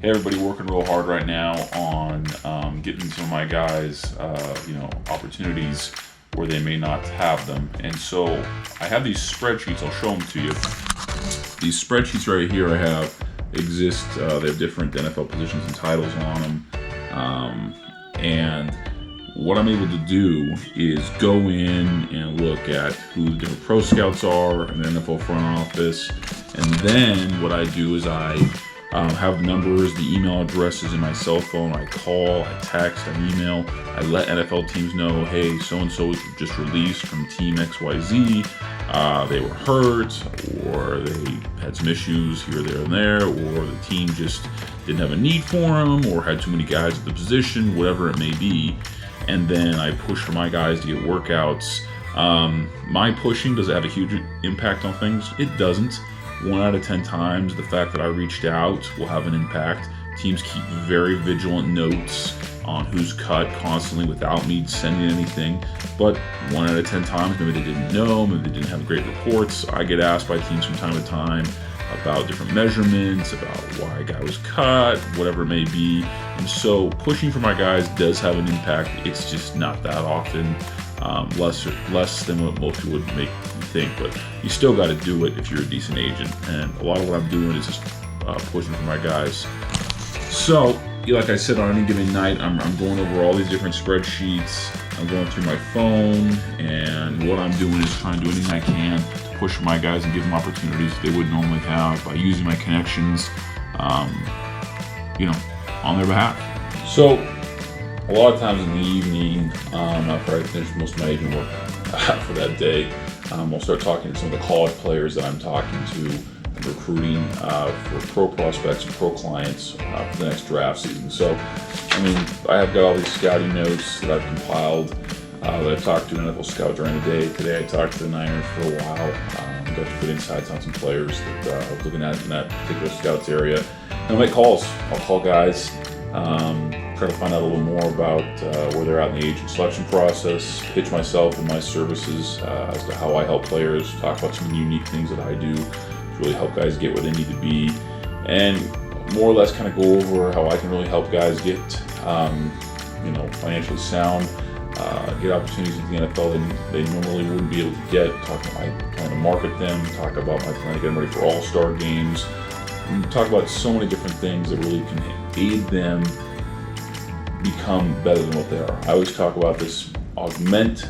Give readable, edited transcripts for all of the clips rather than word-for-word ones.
hey, everybody working real hard right now on getting some of my guys, opportunities where they may not have them. And so I have these spreadsheets. I'll show them to you. These spreadsheets right here I have exist. They have different NFL positions and titles on them. And what I'm able to do is go in and look at who the different pro scouts are in the NFL front office. And then what I do is I have numbers, the email addresses in my cell phone. I call, I text, I email. I let NFL teams know, hey, so-and-so was just released from Team XYZ. They were hurt, or they had some issues here, there, and there, or the team just didn't have a need for them, or had too many guys at the position, whatever it may be. And then I push for my guys to get workouts. My pushing, does it have a huge impact on things? It doesn't. 1 out of 10 times, the fact that I reached out will have an impact. Teams keep very vigilant notes on who's cut constantly without me sending anything. But 1 out of 10 times, maybe they didn't know, maybe they didn't have great reports. I get asked by teams from time to time about different measurements, about why a guy was cut, whatever it may be. And so pushing for my guys does have an impact. It's just not that often, less than what most people would make you think. But you still got to do it if you're a decent agent. And a lot of what I'm doing is just pushing for my guys. So, like I said, on any given night, I'm going over all these different spreadsheets. I'm going through my phone, and what I'm doing is trying to do anything I can to push for my guys and give them opportunities they wouldn't normally have by using my connections, on their behalf. So, a lot of times in the evening, after I finish most of my agent work for that day, I'll start talking to some of the college players that I'm talking to, recruiting for pro prospects and pro clients for the next draft season. So, I have got all these scouting notes that I've compiled that I've talked to an NFL scout during the day. Today I talked to the Niners for a while, got some good insights on some players that I was looking at in that particular scouts area. And I'll make calls. I'll call guys, try to find out a little more about where they're at in the agent selection process, pitch myself and my services as to how I help players, talk about some of the unique things that I do to really help guys get where they need to be, and more or less kind of go over how I can really help guys get, financially sound, get opportunities in the NFL that they normally wouldn't be able to get, talk about my plan to market them, talk about my plan to get them ready for all-star games, and talk about so many different things that really can aid them become better than what they are. I always talk about this: augment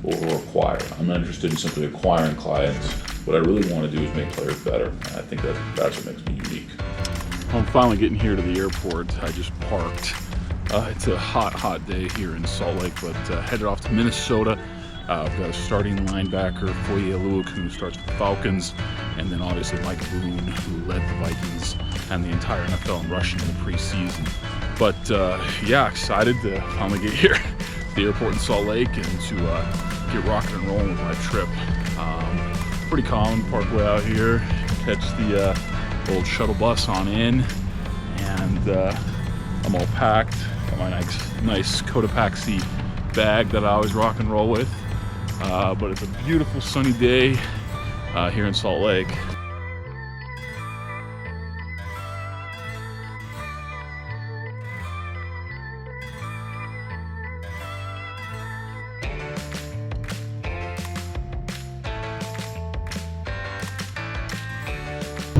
over acquire. I'm not interested in simply acquiring clients. What I really want to do is make players better. And I think that's what makes me unique. I'm finally getting here to the airport. I just parked. It's a hot day here in Salt Lake, but headed off to Minnesota. I've got a starting linebacker, Foye Oluokun, who starts with the Falcons, and then obviously Mike Boone, who led the Vikings and the entire NFL in rushing in the preseason. But excited to finally get here to the airport in Salt Lake and to get rocking and rolling with my trip. Pretty common parkway out here. Catch the old shuttle bus on in, and I'm all packed. Got my nice Cotopaxi bag that I always rock and roll with. But it's a beautiful sunny day here in Salt Lake.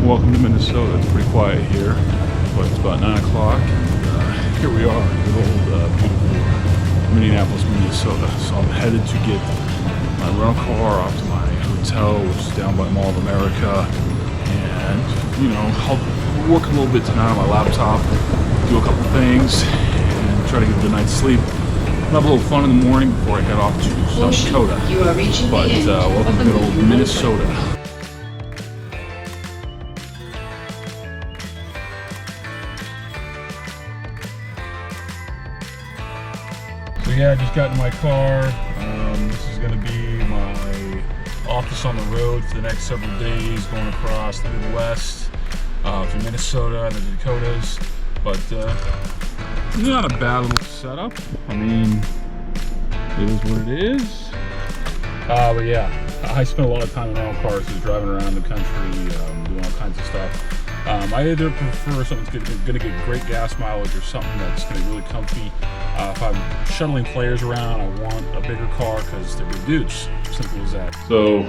Welcome to Minnesota. It's pretty quiet here, but it's about 9 o'clock, and here we are, good old beautiful Minneapolis, Minnesota. So I'm headed to get my rental car off to my hotel, which is down by Mall of America, and I'll work a little bit tonight on my laptop, do a couple things, and try to get a good night's sleep. Have a little fun in the morning before I head off to South Dakota. But welcome to good old Minnesota. So yeah, I just got in my car. This is going to be my office on the road for the next several days, going across the Midwest, through Minnesota and the Dakotas. But not a bad little setup. It is what it is. But yeah, I spent a lot of time in rental cars, just driving around the country, doing all kinds of stuff. I either prefer something that's going to get great gas mileage or something that's going to be really comfy. If I'm shuttling players around, I want a bigger car because they're big dudes. Simple as that. So,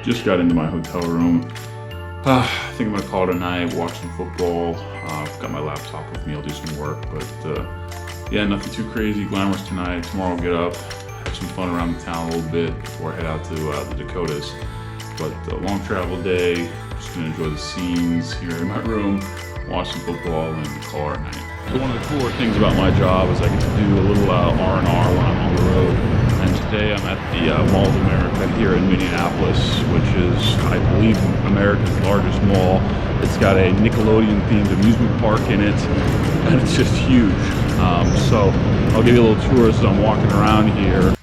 just got into my hotel room. I think I'm gonna call it a night, watch some football. I've got my laptop with me, I'll do some work. But yeah, nothing too crazy, glamorous tonight. Tomorrow I'll get up, have some fun around the town a little bit before I head out to the Dakotas. But a long travel day, just gonna enjoy the scenes here in my room, watch some football, and call it a night. So one of the cooler things about my job is I get to do a little R&R when I'm on the road. And today I'm at the Mall of America here in Minneapolis, which is, I believe, America's largest mall. It's got a Nickelodeon-themed amusement park in it, and it's just huge. So I'll give you a little tour as I'm walking around here.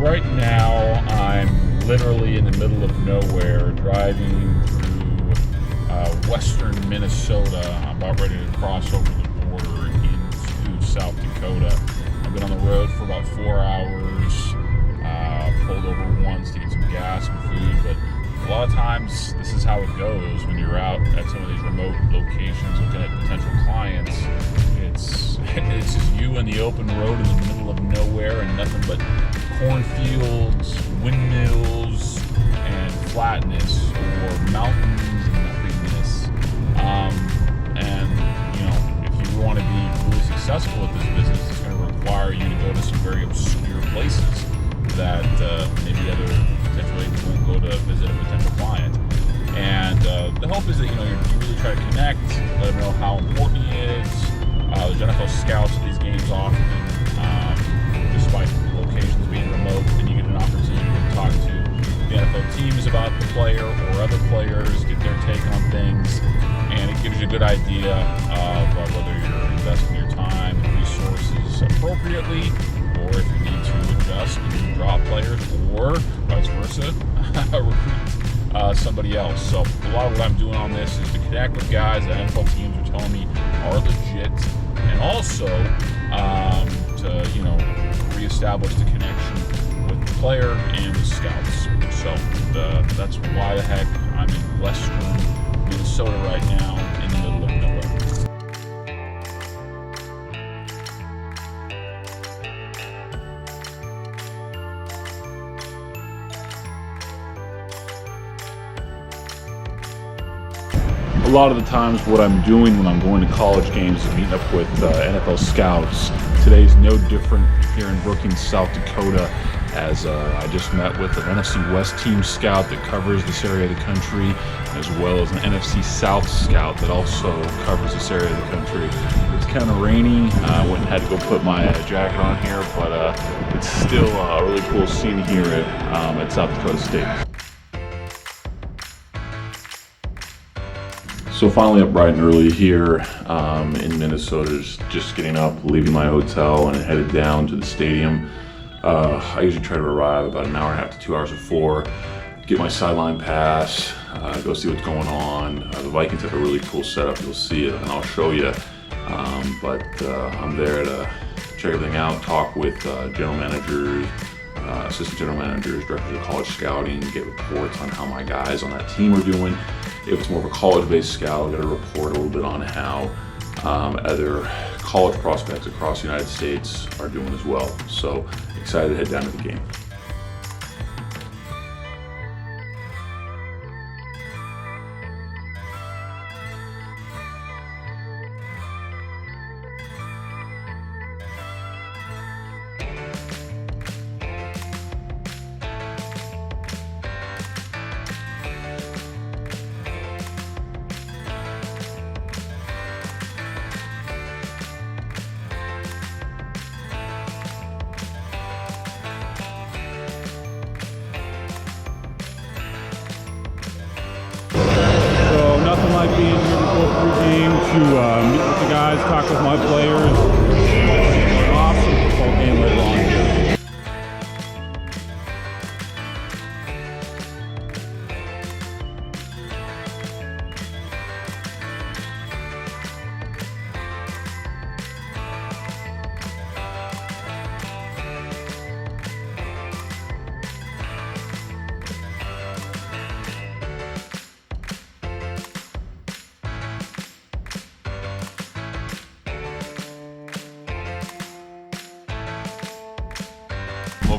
Right now, I'm literally in the middle of nowhere, driving through western Minnesota. I'm about ready to cross over the border into South Dakota. I've been on the road for about 4 hours, pulled over once to get some gas and food, but a lot of times this is how it goes when you're out at some of these remote locations looking at potential clients. It's just you in the open road in the middle of nowhere and nothing but cornfields, windmills, and flatness, or mountains and nothingness. And you know, if you want to be really successful at this business, it's going to require you to go to some very obscure places that maybe other potential agents won't go to visit a potential client. And the hope is that you really try to connect, let them know how important he is. There's NFL scouts at these games often, despite the locations being remote, and you get an opportunity to talk to the NFL teams about the player or other players, get their take on things, and it gives you a good idea of whether you're investing your time and resources appropriately, or if you need to adjust and drop players, or vice versa, recruit somebody else. So a lot of what I'm doing on this is to connect with guys that NFL teams are telling me are legit, and also to reestablish the connection with the player and the scouts. So that's why the heck I'm in western Minnesota right now in the middle of nowhere. A lot of the times what I'm doing when I'm going to college games is meeting up with NFL scouts. Today's no different here in Brookings, South Dakota, as I just met with an NFC West team scout that covers this area of the country, as well as an NFC South scout that also covers this area of the country. It's kind of rainy. I went and had to go put my jacket on here, but it's still a really cool scene here at South Dakota State. So finally up bright and early here in Minnesota, just getting up, leaving my hotel and headed down to the stadium. I usually try to arrive about an hour and a half to 2 hours before, get my sideline pass, go see what's going on. The Vikings have a really cool setup, you'll see it and I'll show you. But I'm there to check everything out, talk with general managers, assistant general managers, directors of college scouting, get reports on how my guys on that team are doing. If it's more of a college-based scout, I got to report a little bit on how other college prospects across the United States are doing as well. So excited to head down to the game. Nothing like being here before the game to meet with the guys, talk with my players. Awesome.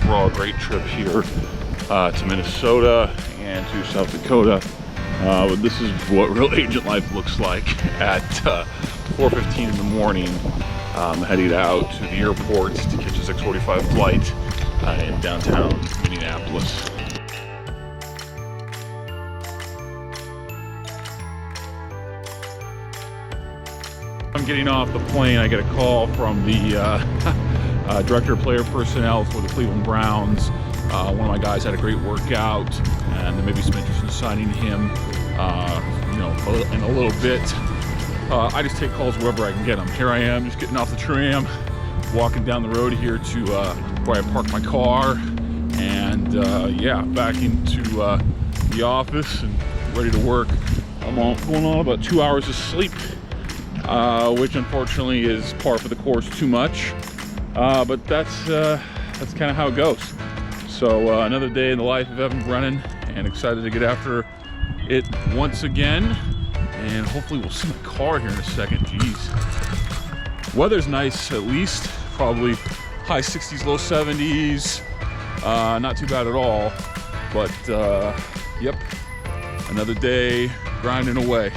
overall great trip here to Minnesota and to South Dakota. But this is what real agent life looks like at 4:15 in the morning. Heading out to the airport to catch a 6:45 flight in downtown Minneapolis. I'm getting off the plane. I get a call from the director of player personnel for the Cleveland Browns. One of my guys had a great workout, and there may be some interest in signing him, in a little bit. I just take calls wherever I can get them. Here I am, just getting off the tram, walking down the road here to where I park my car, and back into the office and ready to work. I'm going on about 2 hours of sleep, which unfortunately is par for the course, too much. But that's kind of how it goes. So another day in the life of Evan Brennan, and excited to get after it once again. And hopefully we'll see my car here in a second. Jeez. Weather's nice, at least. Probably high 60s, low 70s. Not too bad at all. But, yep, another day grinding away.